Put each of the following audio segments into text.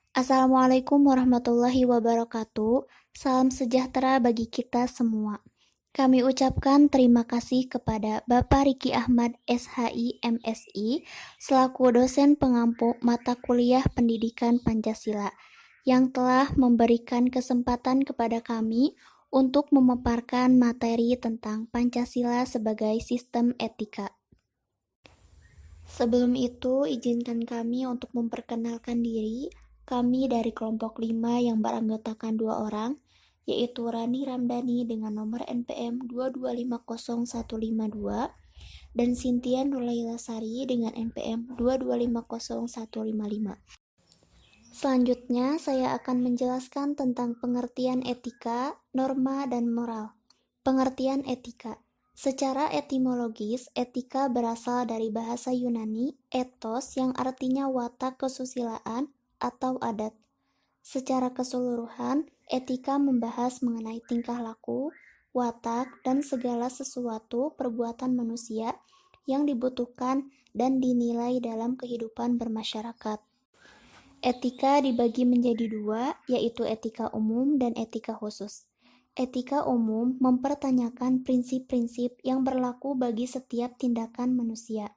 Assalamualaikum warahmatullahi wabarakatuh. Salam sejahtera bagi kita semua. Kami ucapkan terima kasih kepada Bapak Riki Ahmad SHI MSI selaku dosen pengampu mata kuliah Pendidikan Pancasila yang telah memberikan kesempatan kepada kami untuk memaparkan materi tentang Pancasila sebagai sistem etika. Sebelum itu, izinkan kami untuk memperkenalkan diri. Kami dari kelompok 5 yang beranggotakan 2 orang, yaitu Rani Ramdhani dengan nomor NPM 2250152 dan Cynthia Nurlaila Sari dengan NPM 2250155. Selanjutnya, saya akan menjelaskan tentang pengertian etika, norma, dan moral. Pengertian etika. Secara etimologis, etika berasal dari bahasa Yunani, ethos yang artinya watak kesusilaan atau adat. Secara keseluruhan, etika membahas mengenai tingkah laku, watak, dan segala sesuatu perbuatan manusia yang dibutuhkan dan dinilai dalam kehidupan bermasyarakat. Etika dibagi menjadi dua, yaitu etika umum dan etika khusus. Etika umum mempertanyakan prinsip-prinsip yang berlaku bagi setiap tindakan manusia.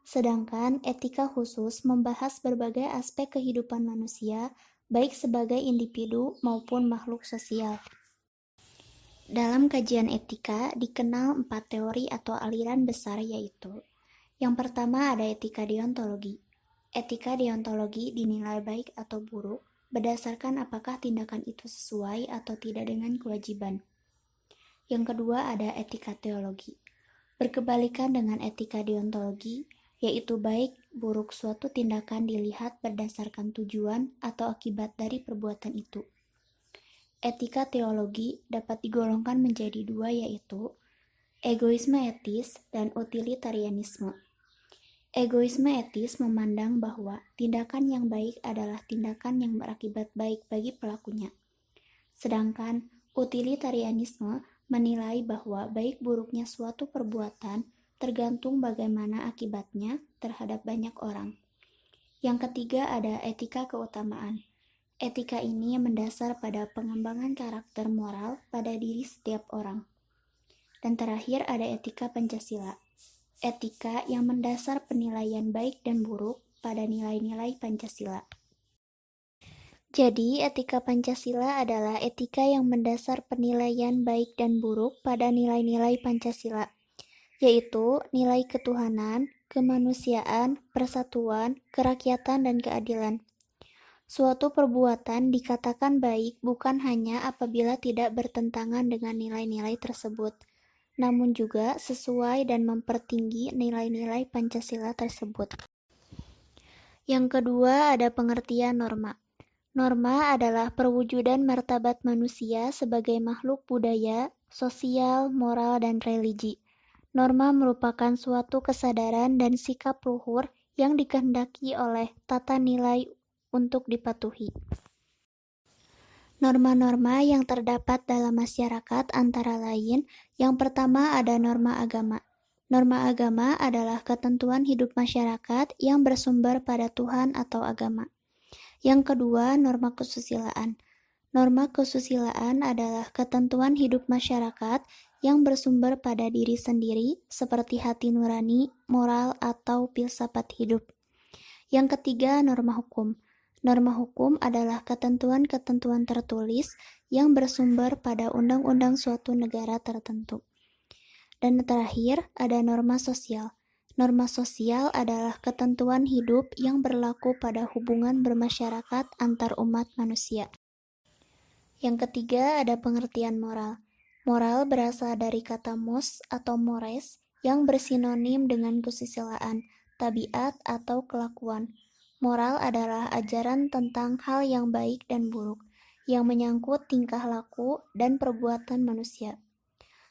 Sedangkan etika khusus membahas berbagai aspek kehidupan manusia, baik sebagai individu maupun makhluk sosial. Dalam kajian etika dikenal 4 teori atau aliran besar, yaitu yang pertama ada etika deontologi. Etika deontologi dinilai baik atau buruk berdasarkan apakah tindakan itu sesuai atau tidak dengan kewajiban. Yang kedua ada etika teologi. Berkebalikan dengan etika deontologi, yaitu baik buruk suatu tindakan dilihat berdasarkan tujuan atau akibat dari perbuatan itu. Etika teologi dapat digolongkan menjadi dua, yaitu egoisme etis dan utilitarianisme. Egoisme etis memandang bahwa tindakan yang baik adalah tindakan yang berakibat baik bagi pelakunya. Sedangkan utilitarianisme menilai bahwa baik buruknya suatu perbuatan tergantung bagaimana akibatnya terhadap banyak orang. Yang ketiga ada etika keutamaan. Etika ini mendasar pada pengembangan karakter moral pada diri setiap orang. Dan terakhir ada etika Pancasila. Etika yang mendasar penilaian baik dan buruk pada nilai-nilai Pancasila. Jadi, etika Pancasila adalah etika yang mendasar penilaian baik dan buruk pada nilai-nilai Pancasila, yaitu nilai ketuhanan, kemanusiaan, persatuan, kerakyatan, dan keadilan. Suatu perbuatan dikatakan baik bukan hanya apabila tidak bertentangan dengan nilai-nilai tersebut, namun juga sesuai dan mempertinggi nilai-nilai Pancasila tersebut. Yang kedua ada pengertian norma. Norma adalah perwujudan martabat manusia sebagai makhluk budaya, sosial, moral, dan religi. Norma merupakan suatu kesadaran dan sikap luhur yang dikehendaki oleh tata nilai untuk dipatuhi. Norma-norma yang terdapat dalam masyarakat antara lain, yang pertama ada norma agama. Norma agama adalah ketentuan hidup masyarakat yang bersumber pada Tuhan atau agama. Yang kedua, norma kesusilaan. Norma kesusilaan adalah ketentuan hidup masyarakat yang bersumber pada diri sendiri, seperti hati nurani, moral, atau filsafat hidup. Yang ketiga, norma hukum. Norma hukum adalah ketentuan-ketentuan tertulis yang bersumber pada undang-undang suatu negara tertentu. Dan terakhir, ada norma sosial. Norma sosial adalah ketentuan hidup yang berlaku pada hubungan bermasyarakat antar umat manusia. Yang ketiga, ada pengertian moral. Moral berasal dari kata mos atau mores yang bersinonim dengan kesusilaan, tabiat, atau kelakuan. Moral adalah ajaran tentang hal yang baik dan buruk, yang menyangkut tingkah laku dan perbuatan manusia.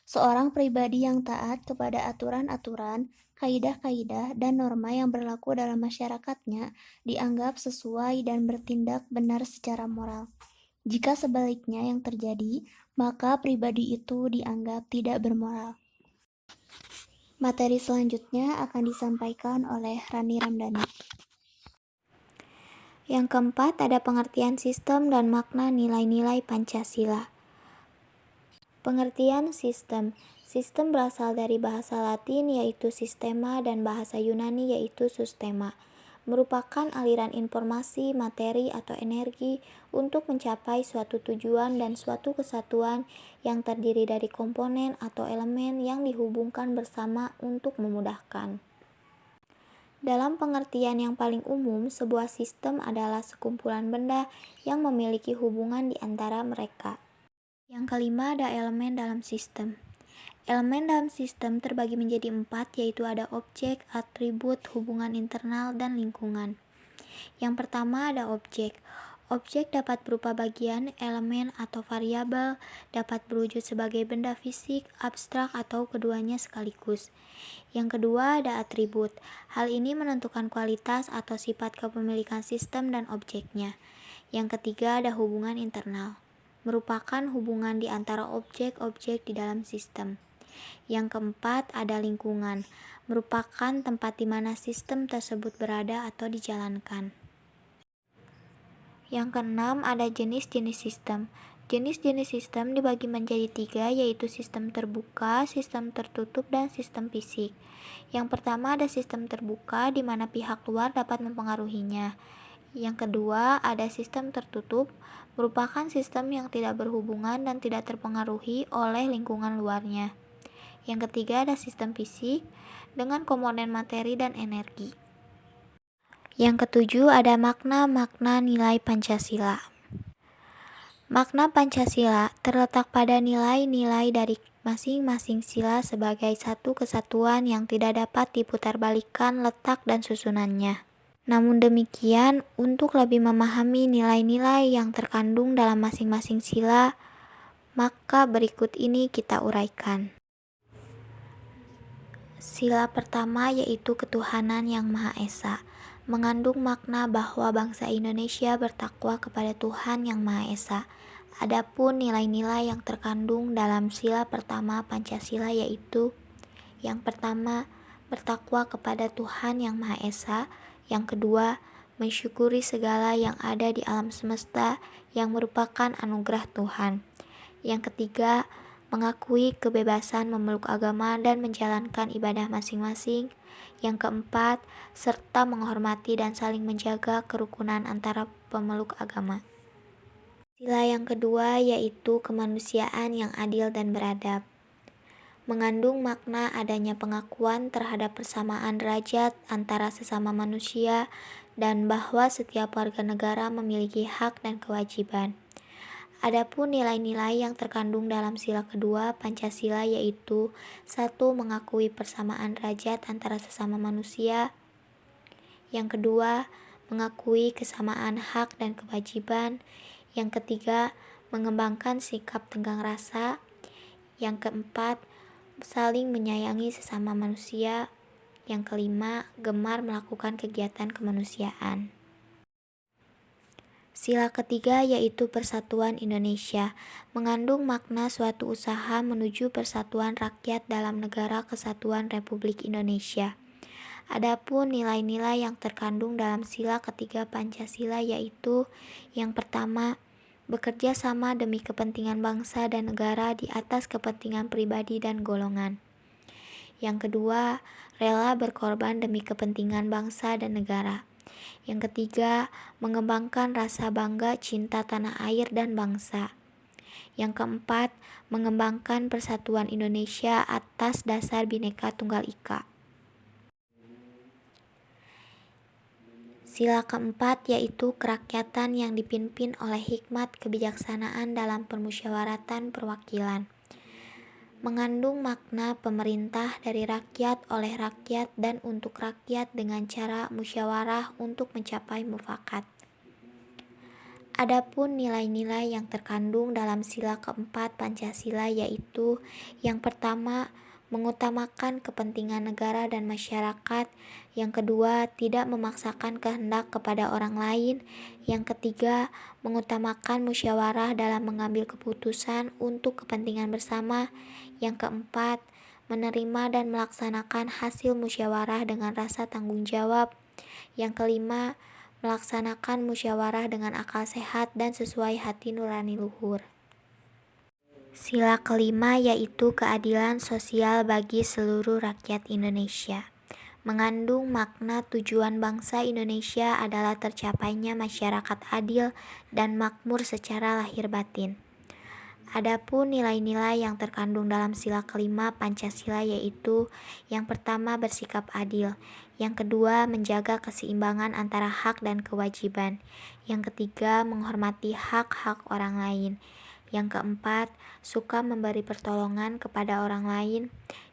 Seorang pribadi yang taat kepada aturan-aturan, kaidah-kaidah, dan norma yang berlaku dalam masyarakatnya dianggap sesuai dan bertindak benar secara moral. Jika sebaliknya yang terjadi, maka pribadi itu dianggap tidak bermoral. Materi selanjutnya akan disampaikan oleh Rani Ramdhani. Yang keempat, ada pengertian sistem dan makna nilai-nilai Pancasila. Pengertian sistem. Sistem berasal dari bahasa Latin yaitu sistema dan bahasa Yunani yaitu sustema. Merupakan aliran informasi, materi, atau energi untuk mencapai suatu tujuan dan suatu kesatuan yang terdiri dari komponen atau elemen yang dihubungkan bersama untuk memudahkan. Dalam pengertian yang paling umum, sebuah sistem adalah sekumpulan benda yang memiliki hubungan di antara mereka. Yang kelima, ada elemen dalam sistem. Elemen dalam sistem terbagi menjadi 4, yaitu ada objek, atribut, hubungan internal, dan lingkungan. Yang pertama ada objek. Objek dapat berupa bagian, elemen, atau variabel, dapat berwujud sebagai benda fisik, abstrak, atau keduanya sekaligus. Yang kedua ada atribut. Hal ini menentukan kualitas atau sifat kepemilikan sistem dan objeknya. Yang ketiga ada hubungan internal, merupakan hubungan di antara objek-objek di dalam sistem. Yang keempat ada lingkungan, merupakan tempat di mana sistem tersebut berada atau dijalankan. Yang keenam ada jenis-jenis sistem. Jenis-jenis sistem dibagi menjadi 3, yaitu sistem terbuka, sistem tertutup, dan sistem fisik. Yang pertama ada sistem terbuka, di mana pihak luar dapat mempengaruhinya. Yang kedua, ada sistem tertutup, merupakan sistem yang tidak berhubungan dan tidak terpengaruhi oleh lingkungan luarnya. Yang ketiga, ada sistem fisik dengan komponen materi dan energi. Yang ketujuh, ada makna-makna nilai Pancasila. Makna Pancasila terletak pada nilai-nilai dari masing-masing sila sebagai satu kesatuan yang tidak dapat diputarbalikkan letak dan susunannya. Namun demikian, untuk lebih memahami nilai-nilai yang terkandung dalam masing-masing sila, maka berikut ini kita uraikan. Sila pertama yaitu ketuhanan yang Maha Esa, mengandung makna bahwa bangsa Indonesia bertakwa kepada Tuhan yang Maha Esa. Adapun nilai-nilai yang terkandung dalam sila pertama Pancasila yaitu: yang pertama, bertakwa kepada Tuhan yang Maha Esa. Yang kedua, mensyukuri segala yang ada di alam semesta yang merupakan anugerah Tuhan. Yang ketiga, mengakui kebebasan memeluk agama dan menjalankan ibadah masing-masing. Yang keempat, serta menghormati dan saling menjaga kerukunan antara pemeluk agama. Sila yang kedua yaitu kemanusiaan yang adil dan beradab, mengandung makna adanya pengakuan terhadap persamaan derajat antara sesama manusia dan bahwa setiap warga negara memiliki hak dan kewajiban. Adapun nilai-nilai yang terkandung dalam sila kedua Pancasila yaitu: 1. Mengakui persamaan derajat antara sesama manusia. Yang kedua, mengakui kesamaan hak dan kewajiban. Yang ketiga, mengembangkan sikap tenggang rasa. Yang keempat, saling menyayangi sesama manusia. Yang kelima, gemar melakukan kegiatan kemanusiaan. Sila ketiga yaitu Persatuan Indonesia, mengandung makna suatu usaha menuju persatuan rakyat dalam Negara Kesatuan Republik Indonesia. Adapun nilai-nilai yang terkandung dalam sila ketiga Pancasila yaitu: yang pertama, bekerja sama demi kepentingan bangsa dan negara di atas kepentingan pribadi dan golongan. Yang kedua, rela berkorban demi kepentingan bangsa dan negara. Yang ketiga, mengembangkan rasa bangga cinta tanah air dan bangsa. Yang keempat, mengembangkan persatuan Indonesia atas dasar Bhinneka Tunggal Ika. Sila keempat yaitu kerakyatan yang dipimpin oleh hikmat kebijaksanaan dalam permusyawaratan perwakilan, mengandung makna pemerintah dari rakyat, oleh rakyat, dan untuk rakyat dengan cara musyawarah untuk mencapai mufakat. Adapun nilai-nilai yang terkandung dalam sila keempat Pancasila yaitu: yang pertama, mengutamakan kepentingan negara dan masyarakat. Yang kedua, tidak memaksakan kehendak kepada orang lain. Yang ketiga, mengutamakan musyawarah dalam mengambil keputusan untuk kepentingan bersama. Yang keempat, menerima dan melaksanakan hasil musyawarah dengan rasa tanggung jawab. Yang kelima, melaksanakan musyawarah dengan akal sehat dan sesuai hati nurani luhur. Sila kelima yaitu keadilan sosial bagi seluruh rakyat Indonesia. Mengandung makna tujuan bangsa Indonesia adalah tercapainya masyarakat adil dan makmur secara lahir batin. Adapun nilai-nilai yang terkandung dalam sila kelima Pancasila yaitu yang pertama bersikap adil, yang kedua menjaga keseimbangan antara hak dan kewajiban, yang ketiga menghormati hak-hak orang lain, yang keempat suka memberi pertolongan kepada orang lain,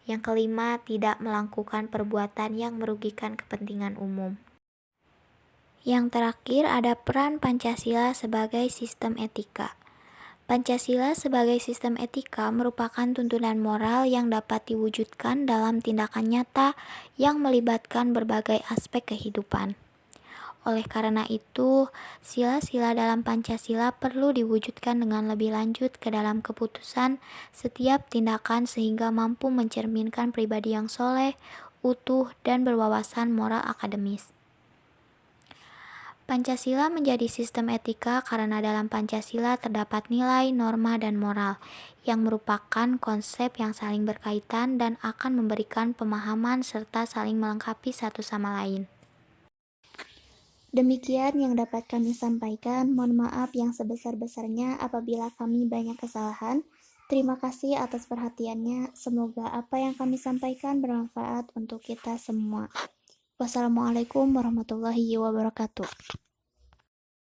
yang kelima tidak melakukan perbuatan yang merugikan kepentingan umum. Yang terakhir ada peran Pancasila sebagai sistem etika. Pancasila sebagai sistem etika merupakan tuntunan moral yang dapat diwujudkan dalam tindakan nyata yang melibatkan berbagai aspek kehidupan. Oleh karena itu, sila-sila dalam Pancasila perlu diwujudkan dengan lebih lanjut ke dalam keputusan setiap tindakan sehingga mampu mencerminkan pribadi yang soleh, utuh, dan berwawasan moral akademis. Pancasila menjadi sistem etika karena dalam Pancasila terdapat nilai, norma, dan moral yang merupakan konsep yang saling berkaitan dan akan memberikan pemahaman serta saling melengkapi satu sama lain. Demikian yang dapat kami sampaikan. Mohon maaf yang sebesar-besarnya apabila kami banyak kesalahan. Terima kasih atas perhatiannya. Semoga apa yang kami sampaikan bermanfaat untuk kita semua. Wassalamualaikum warahmatullahi wabarakatuh.